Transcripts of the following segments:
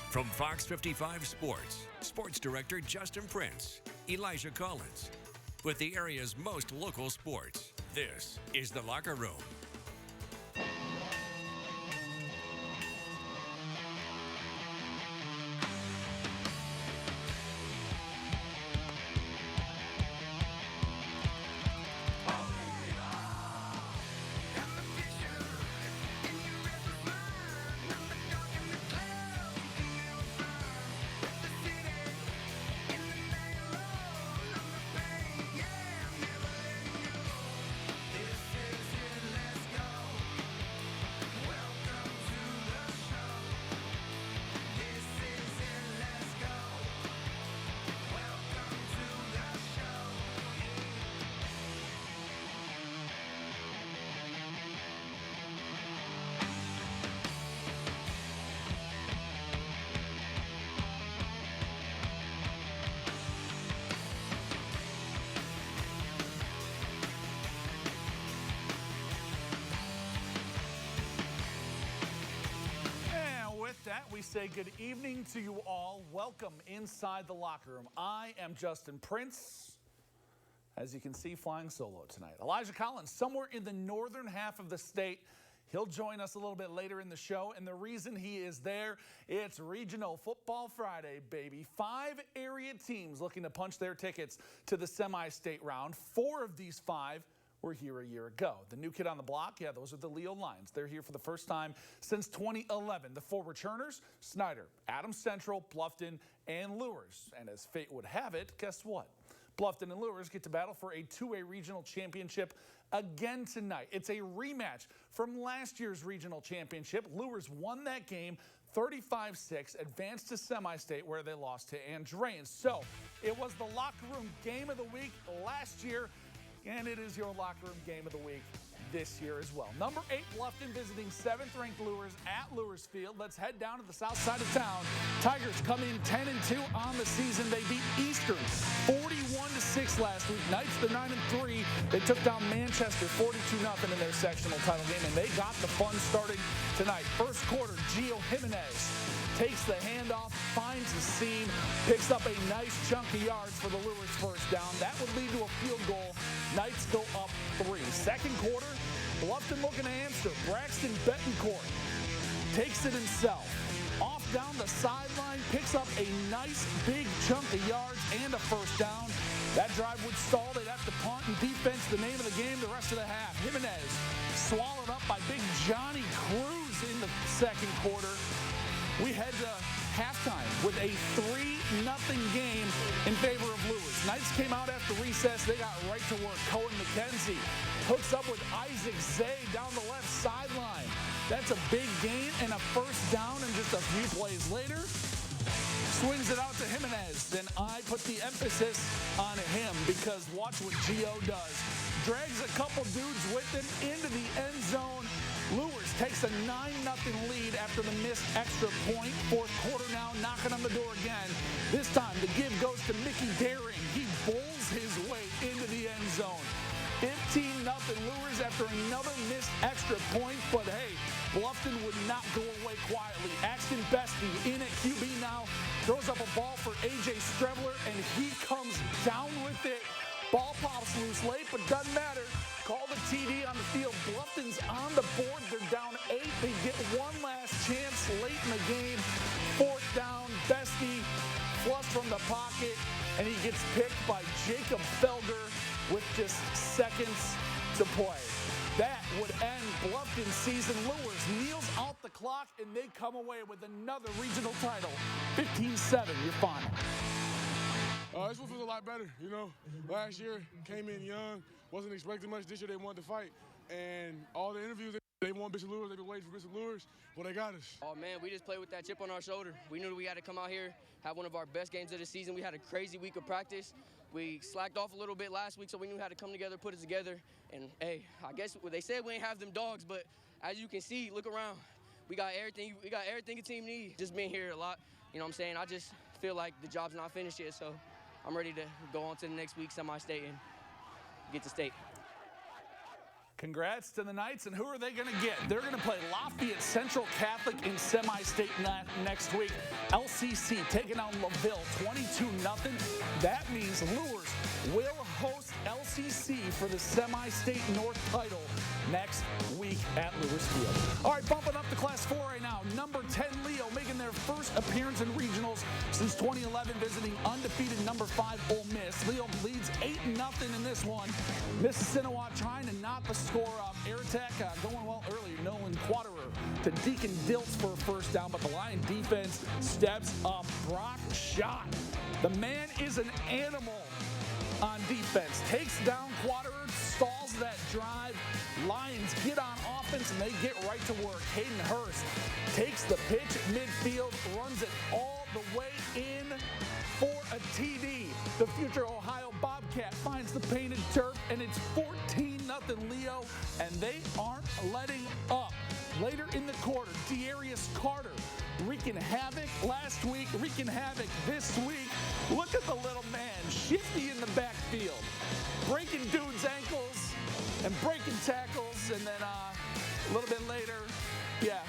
From Fox 55 Sports, Sports Director Justin Prince, Elijah Collins. With the area's most local sports, this is The Locker Room. We say good evening to you all. Welcome inside the locker room. I am Justin Prince. As you can see, flying solo tonight. Elijah Collins, somewhere in the northern half of the state. He'll join us a little bit later in the show. And the reason he is there, it's Regional Football Friday, baby. 5 area teams looking to punch their tickets to the semi-state round. 4 of these 5 were here a year ago. The new kid on the block, yeah, those are the Leo Lions. They're here for the first time since 2011. The 4 returners, Snider, Adams Central, Bluffton, and Luers. And as fate would have it, guess what? Bluffton and Luers get to battle for a 2A regional championship again tonight. It's a rematch from last year's regional championship. Luers won that game 35-6, advanced to semi-state where they lost to Andreans. So it was the locker room game of the week last year, and it is your locker room game of the week this year as well. Number 8, Bluffton visiting 7th-ranked Luers at Luers Field. Let's head down to the south side of town. Tigers come in 10-2 on the season. They beat Eastern 41-6 last week. Knights, they're 9-3. They took down Manchester 42-0 in their sectional title game, and they got the fun started tonight. First quarter, Gio Jimenez takes the handoff, finds the seam, picks up a nice chunk of yards for the Luers first down. That would lead to a field goal. Knights go up 3. Second quarter, Bluffton looking to answer. Braxton Betancourt takes it himself. Off down the sideline, picks up a nice big chunk of yards and a first down. That drive would stall. They'd have to punt, and defense, the name of the game the rest of the half. Jimenez swallowed up by big Johnny Cruz in the second quarter. We head to halftime with a 3-0 game in favor of Luers. Knights came out after recess. They got right to work. Cohen McKenzie hooks up with Isaac Zay down the left sideline. That's a big gain and a first down, and just a few plays later, swings it out to Jimenez. And I put the emphasis on him because watch what Gio does. Drags a couple dudes with him into the end zone. Luers takes a 9-0 lead after the missed extra point. Fourth quarter now, knocking on the door again. This time, the give goes to Mickey Daring. He bowls his way into the end zone. 15-0 Luers after another missed extra point. But hey, Bluffton would not go away quietly. Axton Bestie in at QB now. Throws up a ball for A.J. Strebler, and he comes down with it. Ball pops loose late, but doesn't matter. Call the TD on the field. Bluffton's on the board. They're down 8. They get one last chance late in the game. Fourth down, Bestie flush from the pocket, and he gets picked by Jacob Felger with just seconds to play. That would end Bluffton's season. Luers kneels out the clock, and they come away with another regional title. 15-7, your final. This one feels a lot better, you know. Last year, came in young, wasn't expecting much. This year, they wanted to fight. And all the interviews, they want Bishop Luers. They've been waiting for Bishop Luers. Well, they got us. Oh, man, we just played with that chip on our shoulder. We knew we had to come out here, have one of our best games of the season. We had a crazy week of practice. We slacked off a little bit last week, so we knew how to come together, put it together. And, hey, I guess they said we ain't have them dogs, but as you can see, look around. We got everything a team needs. Just being here a lot, you know what I'm saying? I just feel like the job's not finished yet, so I'm ready to go on to the next week, semi-state, and get to state. Congrats to the Knights, and who are they going to get? They're going to play Lafayette Central Catholic in semi-state next week. LCC taking on LaVille 22-0. That means Luers will host LCC for the semi-state North title next week at Luers Field. All right, bumping up to Class 4A now. Number 10 Leo making their first appearance in regionals since 2011, visiting undefeated number 5 Ole Miss. Leo leads 8-0 in this one. Mississinawa trying to knock the score up. Air attack going well earlier. Nolan Quaterer to Deacon Diltz for a first down, but the Lion defense steps up. Brock Schott. The man is an animal on defense. Takes down Quaterer, stalls that drive. Lions get on offense, and they get right to work. Hayden Hurst takes the pitch at midfield, runs it all the way in for a TD. The future Ohio Bobcat finds the painted turf, and it's 14-0 Leo, and they aren't letting up. Later in the quarter, Dearius Carter wreaking havoc last week, wreaking havoc this week. Look at the little man, shifty in the backfield, breaking dudes' ankles and breaking tackles, and then a little bit later, yeah,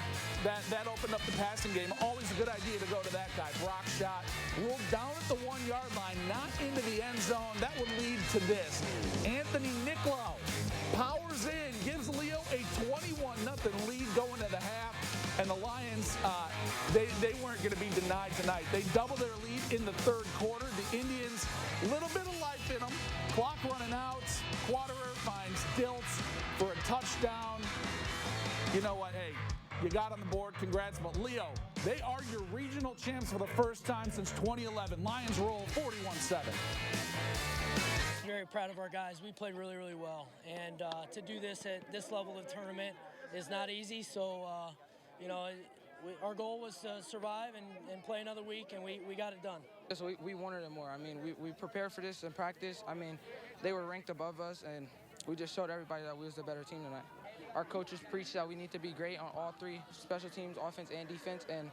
that opened up the passing game. Always a good idea to go to that guy. Brock Schott ruled down at the 1-yard line, not into the end zone. That would lead to this. Anthony Nicolau powers in, gives Leo a 21-0 lead going to the half. And the Lions, they weren't going to be denied tonight. They double their lead in the third quarter. The Indians, a little bit of life in them. Clock running out. Quaterer finds Diltz for a touchdown. You know what? Hey, you got on the board. Congrats. But Leo, they are your regional champs for the first time since 2011. Lions roll 41-7. Very proud of our guys. We played really, really well. And to do this at this level of tournament is not easy. So, you know, our goal was to survive and play another week, and we got it done. So we wanted it more. I mean, we prepared for this in practice. I mean, they were ranked above us, and we just showed everybody that we was the better team tonight. Our coaches preached that we need to be great on all three special teams, offense and defense, and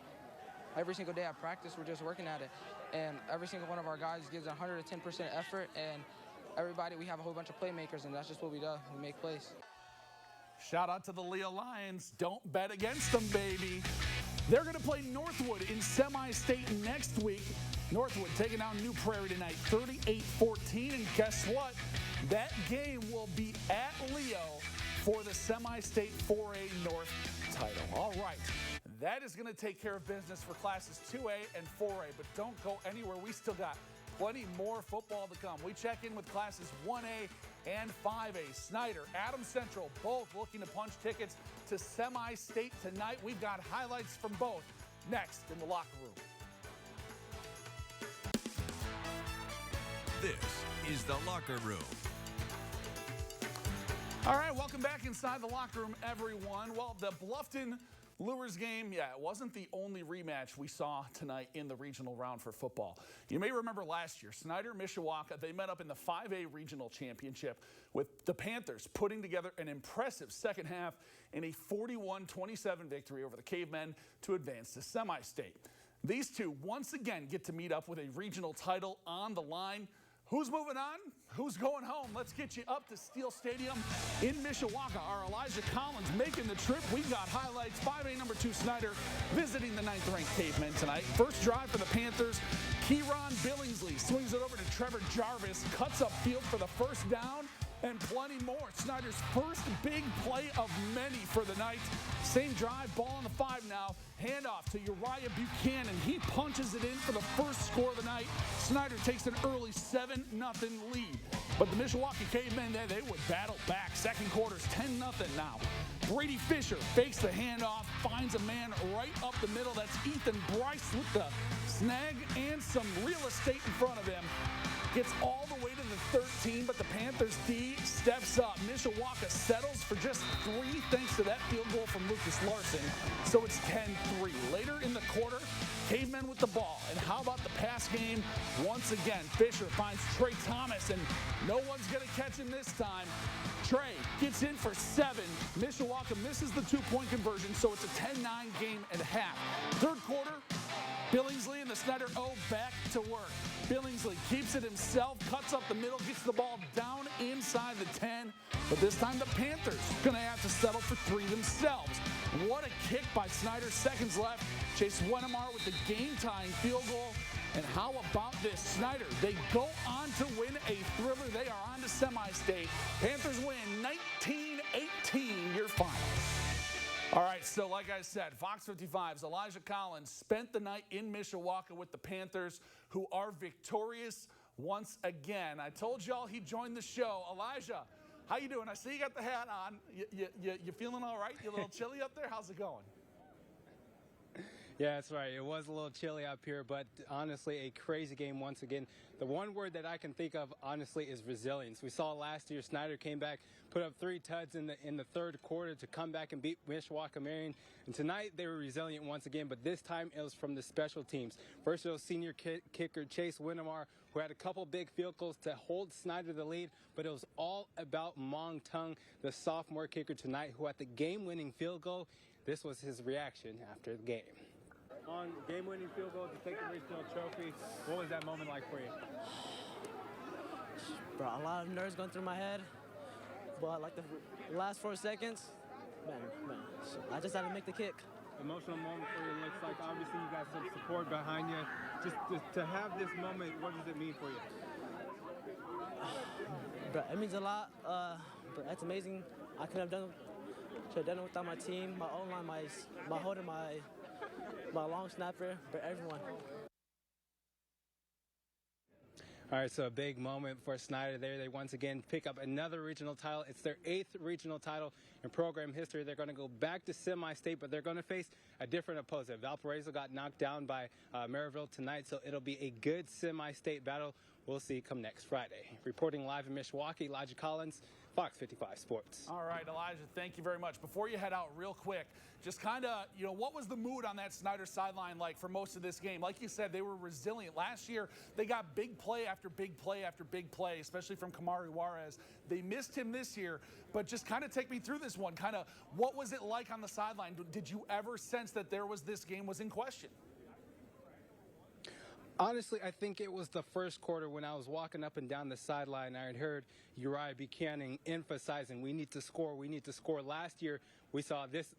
every single day at practice, we're just working at it. And every single one of our guys gives 110% effort, and everybody, we have a whole bunch of playmakers, and that's just what we do. We make plays. Shout out to the Leo Lions. Don't bet against them, baby. They're going to play Northwood in semi-state next week. Northwood taking down New Prairie tonight, 38-14. And guess what? That game will be at Leo for the semi-state 4A North title. All right. That is going to take care of business for classes 2A and 4A. But don't go anywhere. We still got plenty more football to come. We check in with classes 1A and 5A. Snider, Adams Central, both looking to punch tickets to semi-state tonight. We've got highlights from both next in the locker room. This is the locker room. All right, welcome back inside the locker room, everyone. Well, the Bluffton Luers game, yeah, it wasn't the only rematch we saw tonight in the regional round for football. You may remember last year, Snider and Mishawaka, they met up in the 5A regional championship with the Panthers putting together an impressive second half in a 41-27 victory over the Cavemen to advance to semi-state. These two once again get to meet up with a regional title on the line. Who's moving on? Who's going home? Let's get you up to Steel Stadium in Mishawaka. Our Elijah Collins making the trip. We've got highlights. 5A number 2 Snider visiting the 9th-ranked Cavemen tonight. First drive for the Panthers. Kieron Billingsley swings it over to Trevor Jarvis. Cuts up field for the first down. And plenty more. Snider's first big play of many for the night. Same drive, ball on the 5 now. Handoff to Uriah Buchanan. He punches it in for the first score of the night. Snider takes an early 7-0 lead. But the Mishawaka Cavemen, they would battle back. Second quarter's 10-0 now. Brady Fisher fakes the handoff, finds a man right up the middle. That's Ethan Bryce with the snag and some real estate in front of him. Gets all the way to the 13, but the Panthers D steps up. Mishawaka settles for just 3 thanks to that field goal from Lucas Larson. So it's 10-3. Later in the quarter, Cavemen with the ball. And how about the pass game? Once again, Fisher finds Trey Thomas, and no one's going to catch him this time. Trey gets in for 7. Mishawaka misses the 2-point conversion, so it's a 10-9 game and a half. Third quarter, Billingsley and the Snider O back to work. Billingsley keeps it himself, cuts up the middle, gets the ball down inside the 10. But this time the Panthers going to have to settle for 3 themselves. What a kick by Snider. Seconds left. Chase Wennemar with the game-tying field goal. And how about this? Snider, they go on to win a thriller. They are on to semi-state. Panthers win 19-18, your final. All right, so like I said, Fox 55's Elijah Collins spent the night in Mishawaka with the Panthers, who are victorious once again. I told y'all he joined the show. Elijah, how you doing? I see you got the hat on. You feeling all right? You a little chilly up there? How's it going? Yeah, that's right. It was a little chilly up here, but honestly, a crazy game once again. The one word that I can think of, honestly, is resilience. We saw last year Snider came back, put up 3 tuds in the third quarter to come back and beat Mishawaka Marion. And tonight they were resilient once again, but this time it was from the special teams. First, it was senior kicker Chase Wennemar, who had a couple big field goals to hold Snider the lead, but it was all about Mong Tung, the sophomore kicker tonight, who had the game-winning field goal. This was his reaction after the game. On game-winning field goal to take the regional trophy, what was that moment like for you? Bro, a lot of nerves going through my head, but like the last 4 seconds, man, I just had to make the kick. Emotional moment for you. Looks like obviously you got some support behind you. Just to have this moment, what does it mean for you? Bro, it means a lot. Bro, that's amazing. I could have done it without my team, my O-line, my holder, my long snapper, but everyone. All right, so a big moment for Snider there. They once again pick up another regional title. It's their 8th regional title in program history. They're going to go back to semi-state, but they're going to face a different opponent. Valparaiso got knocked down by Maryville tonight, so it'll be a good semi-state battle. We'll see come next Friday. Reporting live in Mishawaka, Elijah Collins, Fox 55 Sports. All right, Elijah, thank you very much. Before you head out real quick, just kind of, what was the mood on that Snider sideline like for most of this game? Like you said, they were resilient. Last year, they got big play after big play after big play, especially from Kamari Juarez. They missed him this year, but just kind of take me through this one. Kind of, what was it like on the sideline? Did you ever sense that this game was in question? Honestly, I think it was the first quarter when I was walking up and down the sideline. I had heard Uriah Buchanan emphasizing, we need to score, we need to score. Last year, we saw this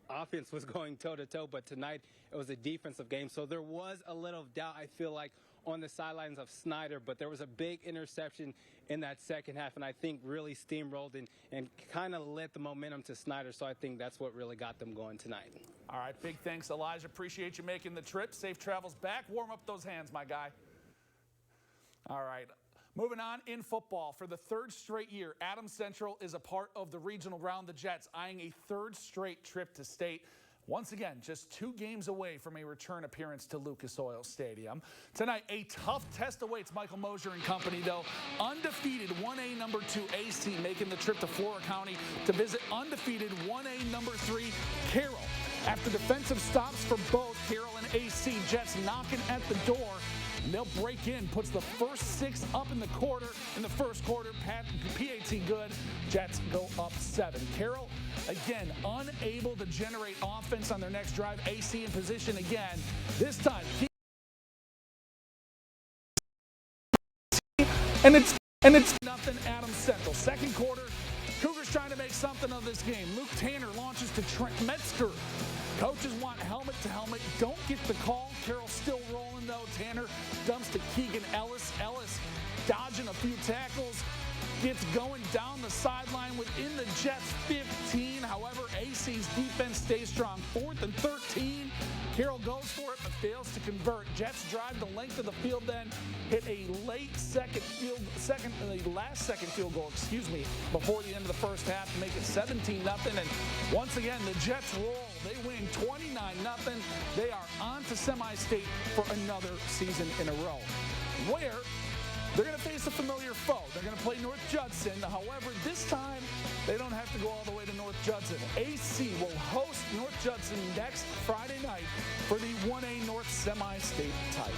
offense was going toe-to-toe, but tonight it was a defensive game. So there was a little doubt, I feel like, on the sidelines of Snider, but there was a big interception in that second half, and I think really steamrolled and kind of lit the momentum to Snider. So I think that's what really got them going tonight. All right, big thanks, Elijah. Appreciate you making the trip. Safe travels back. Warm up those hands, my guy. All right, moving on in football. For the 3rd straight year, Adams Central is a part of the regional round. The Jets eyeing a 3rd straight trip to state. Once again, just 2 games away from a return appearance to Lucas Oil Stadium. Tonight, a tough test awaits Michael Mosier and company, though. Undefeated 1A number 2 AC making the trip to Flora County to visit undefeated 1A number 3 Carroll. After defensive stops for both Carroll and AC, Jets knocking at the door. And they'll break in, puts the first 6 up in the first quarter. PAT good. Jets go up 7. Carroll, again, unable to generate offense on their next drive. AC in position again. This time, and it's nothing Adams Central. Second quarter, Cougars trying to make something of this game. Luke Tanner launches to Trent Metzger. Coaches want helmet to helmet. Don't get the call. Carroll still rolling, though. Tanner dumps to Keegan Ellis. Ellis dodging a few tackles. Gets going down the sideline within the Jets' 15. However, AC's defense stays strong. 4th and 13. Carroll goes for it, but fails to convert. Jets drive the length of the field, then hit a last second field goal, before the end of the first half to make it 17-0. And once again, the Jets roll. They win 29-0. They are on to semi-state for another season in a row, where they're going to face a familiar foe. They're going to play North Judson. However, this time, they don't have to go all the way to North Judson. AC will host North Judson next Friday night for the 1A North semi-state title.